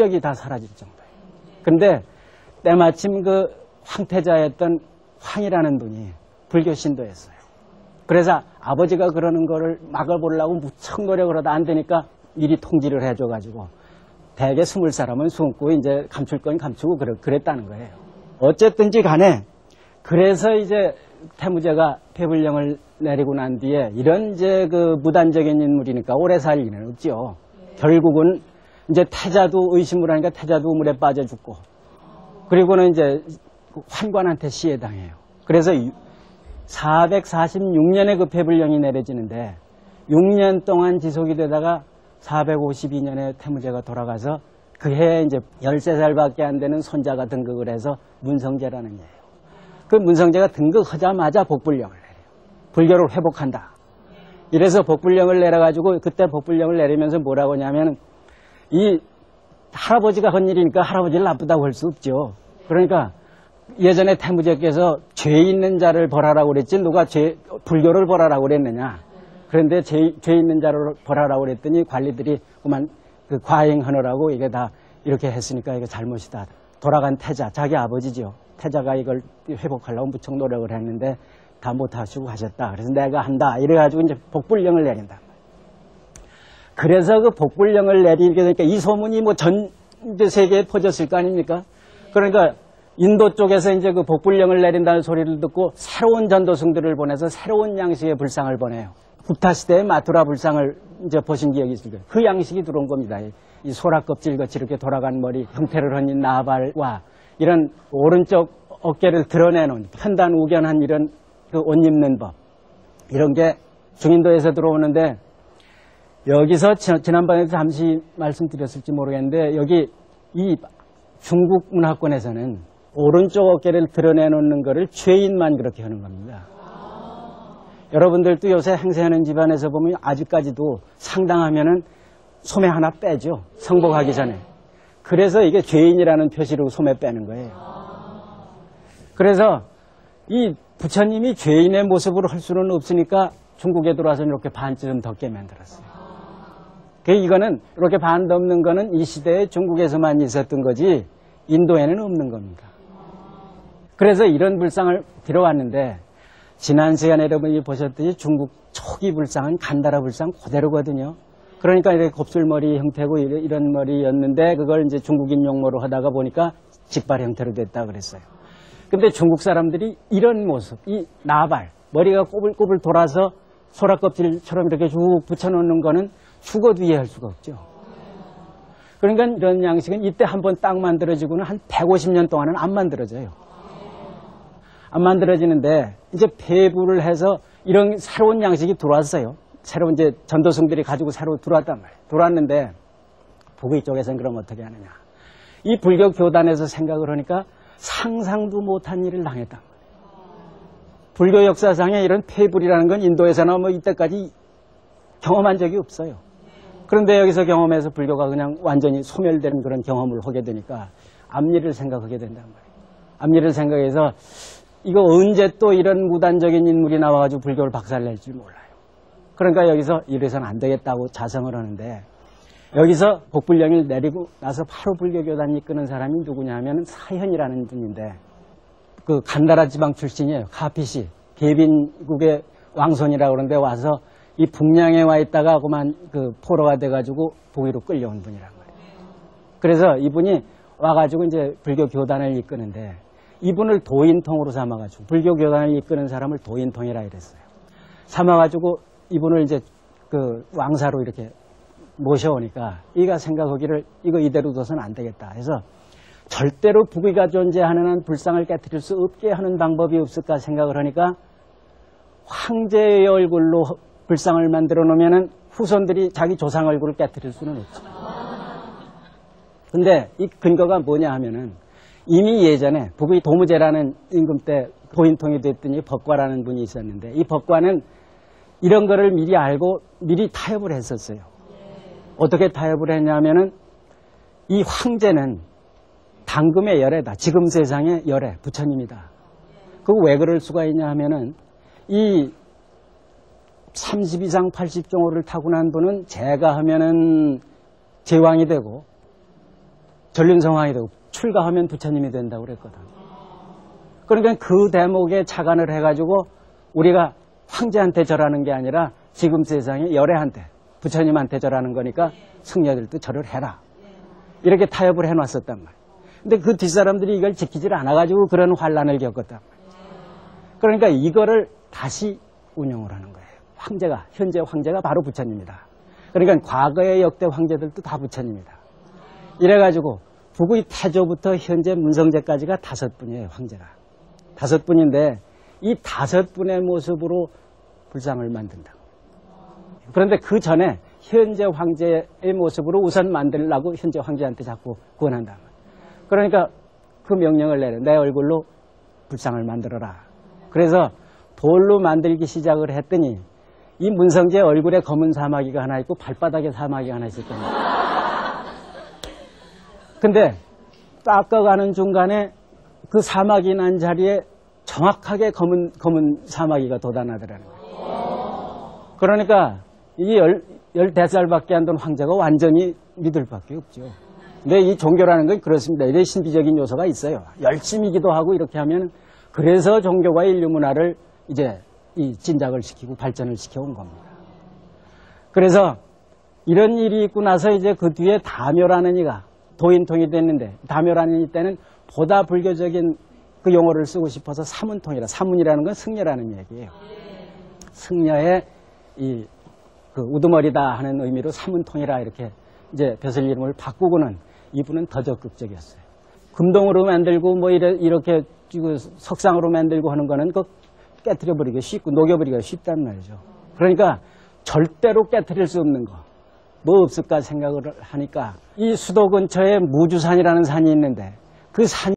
흔적이 다 사라질 정도예요. 근데 때마침 그 황태자였던 황이라는 분이 불교 신도였어요. 그래서 아버지가 그러는 거를 막아보려고 무척 노력을 하다 안 되니까 미리 통지를 해줘가지고 대개 숨을 사람은 숨고 이제 감출 건 감추고 그랬다는 거예요. 어쨌든지 간에 그래서 이제 태무제가 폐불령을 내리고 난 뒤에 이런 이제 그 무단적인 인물이니까 오래 살 리는 없죠. 결국은 이제 태자도 의심을 하니까 태자도 우물에 빠져 죽고 그리고는 이제 환관한테 시해당해요. 그래서 446년에 그 폐불령이 내려지는데 6년 동안 지속이 되다가 452년에 태무제가 돌아가서 그 해에 이제 13살밖에 안 되는 손자가 등극을 해서 문성제라는 예예요. 그 문성제가 등극하자마자 복불령을 내려요. 불교를 회복한다. 이래서 복불령을 내려가지고 그때 복불령을 내리면서 뭐라고 하냐면 이 할아버지가 한 일이니까 할아버지를 나쁘다고 할 수 없죠. 그러니까 예전에 태무제께서 죄 있는 자를 벌하라고 그랬지 누가 불교를 벌하라고 그랬느냐. 그런데 죄 있는 자를 벌하라고 그랬더니 관리들이 그만 그 과잉하느라고 이게 다 이렇게 했으니까 이게 잘못이다. 돌아간 태자, 자기 아버지죠. 태자가 이걸 회복하려고 무척 노력을 했는데 다 못하시고 하셨다. 그래서 내가 한다. 이래가지고 이제 복불령을 내린다. 그래서 그 복불령을 내리게 되니까 이 소문이 뭐 전 세계에 퍼졌을 거 아닙니까? 그러니까 인도 쪽에서 이제 그 복불령을 내린다는 소리를 듣고 새로운 전도승들을 보내서 새로운 양식의 불상을 보내요. 굽타 시대의 마투라 불상을 이제 보신 기억이 있을 거예요. 그 양식이 들어온 겁니다. 이 소라 껍질같이 이렇게 돌아간 머리, 형태를 한 이 나발과 이런 오른쪽 어깨를 드러내놓은 편단우견한 이런 그 옷 입는 법 이런 게 중인도에서 들어오는데 여기서 지난번에도 잠시 말씀드렸을지 모르겠는데 여기 이 중국 문화권에서는 오른쪽 어깨를 드러내놓는 거를 죄인만 그렇게 하는 겁니다. 여러분들도 요새 행세하는 집안에서 보면 아직까지도 상당하면은 소매 하나 빼죠. 성복하기 전에. 그래서 이게 죄인이라는 표시로 소매 빼는 거예요. 그래서 이 부처님이 죄인의 모습으로 할 수는 없으니까 중국에 들어와서 이렇게 반쯤 덮게 만들었어요. 이거는 이렇게 반 덮는 거는 이 시대에 중국에서만 있었던 거지 인도에는 없는 겁니다. 그래서 이런 불상을 들어왔는데 지난 시간에 여러분이 보셨듯이 중국 초기 불상은 간다라 불상 그대로거든요. 그러니까 이렇게 곱슬머리 형태고 이런 머리였는데 그걸 이제 중국인 용모로 하다가 보니까 직발 형태로 됐다 그랬어요. 근데 중국 사람들이 이런 모습, 이 나발, 머리가 꼬불꼬불 돌아서 소라껍질처럼 이렇게 쭉 붙여놓는 거는 죽어도 이해할 수가 없죠. 그러니까 이런 양식은 이때 한번 딱 만들어지고는 한 150년 동안은 안 만들어져요. 안 만들어지는데 이제 폐부를 해서 이런 새로운 양식이 들어왔어요. 새로운 이제 전도승들이 가지고 새로 들어왔단 말이에요. 들어왔는데 북의 쪽에서는 그럼 어떻게 하느냐. 이 불교 교단에서 생각을 하니까 상상도 못한 일을 당했단 말이에요. 불교 역사상에 이런 폐불이라는 건 인도에서나 뭐 이때까지 경험한 적이 없어요. 그런데 여기서 경험해서 불교가 그냥 완전히 소멸되는 그런 경험을 하게 되니까 앞일을 생각하게 된단 말이에요. 앞일을 생각해서 이거 언제 또 이런 무단적인 인물이 나와가지고 불교를 박살낼지 몰라요. 그러니까 여기서 이래서는 안 되겠다고 자성을 하는데 여기서 복불령을 내리고 나서 바로 불교교단이 이끄는 사람이 누구냐 하면 사현이라는 분인데 그 간다라 지방 출신이에요. 카피시 계빈국의 왕손이라고 그러는데 와서 이 북량에 와 있다가 그만 그 포로가 돼가지고 북위로 끌려온 분이란 말이에요. 그래서 이분이 와가지고 이제 불교 교단을 이끄는데 이분을 도인통으로 삼아가지고 불교 교단을 이끄는 사람을 도인통이라 이랬어요. 삼아가지고 이분을 이제 그 왕사로 이렇게 모셔오니까 이가 생각하기를 이거 이대로 둬서는 안 되겠다 해서 절대로 북위가 존재하는 한 불상을 깨트릴 수 없게 하는 방법이 없을까 생각을 하니까 황제의 얼굴로 불상을 만들어 놓으면은 후손들이 자기 조상 얼굴을 깨트릴 수는 없죠. 근데 이 근거가 뭐냐 하면은 이미 예전에 북의 도무제라는 임금 때 도인통이 됐더니 법과라는 분이 있었는데 이 법과는 이런 거를 미리 알고 미리 타협을 했었어요. 어떻게 타협을 했냐면은 이 황제는 당금의 열애다. 지금 세상의 열애, 부처님이다. 그거 왜 그럴 수가 있냐 하면은 이 30이상 80종호를 타고난 분은 제가 하면은 제왕이 되고 전륜성왕이 되고 출가하면 부처님이 된다고 그랬거든. 그러니까 그 대목에 착안을 해가지고 우리가 황제한테 절하는 게 아니라 지금 세상에 열애한테, 부처님한테 절하는 거니까 승려들도 절을 해라. 이렇게 타협을 해놨었단 말이에요. 근데 그 뒷사람들이 이걸 지키질 않아가지고 그런 환란을 겪었단 말이에요. 그러니까 이거를 다시 운영을 하는 거예요. 황제가, 현재 황제가 바로 부처님이다. 그러니까 과거의 역대 황제들도 다 부처님이다. 이래가지고 북의 태조부터 현재 문성제까지가 5분이에요, 황제가. 5분인데 이 5분의 모습으로 불상을 만든다. 그런데 그 전에 현재 황제의 모습으로 우선 만들려고 현재 황제한테 자꾸 권한다. 그러니까 그 명령을 내려. 내 얼굴로 불상을 만들어라. 그래서 돌로 만들기 시작을 했더니 이 문성제 얼굴에 검은 사마귀가 하나 있고 발바닥에 사마귀가 하나 있을 겁니다. 근데 닦아가는 중간에 그 사마귀 난 자리에 정확하게 검은 사마귀가 돋아나더라는 거예요. 그러니까 이 14살밖에 안 된 황제가 완전히 믿을 밖에 없죠. 근데 이 종교라는 건 그렇습니다. 이런 신비적인 요소가 있어요. 열심히 기도하고 이렇게 하면 그래서 종교가 인류 문화를 이제 이 진작을 시키고 발전을 시켜온 겁니다. 그래서 이런 일이 있고 나서 이제 그 뒤에 다묘라는 이가 도인통이 됐는데 다묘라는 이 때는 보다 불교적인 그 용어를 쓰고 싶어서 사문통이라, 사문이라는 건 승려라는 얘기예요. 승려의 이 그 우두머리다 하는 의미로 사문통이라 이렇게 이제 벼슬 이름을 바꾸고는 이분은 더 적극적이었어요. 금동으로 만들고 뭐 이렇게 석상으로 만들고 하는 거는 그 깨트려 버리기 쉽고 녹여버리기가 쉽단 말이죠. 그러니까 절대로 깨트릴 수 없는 거 뭐 없을까 생각을 하니까 이 수도 근처에 무주산이라는 산이 있는데 그 산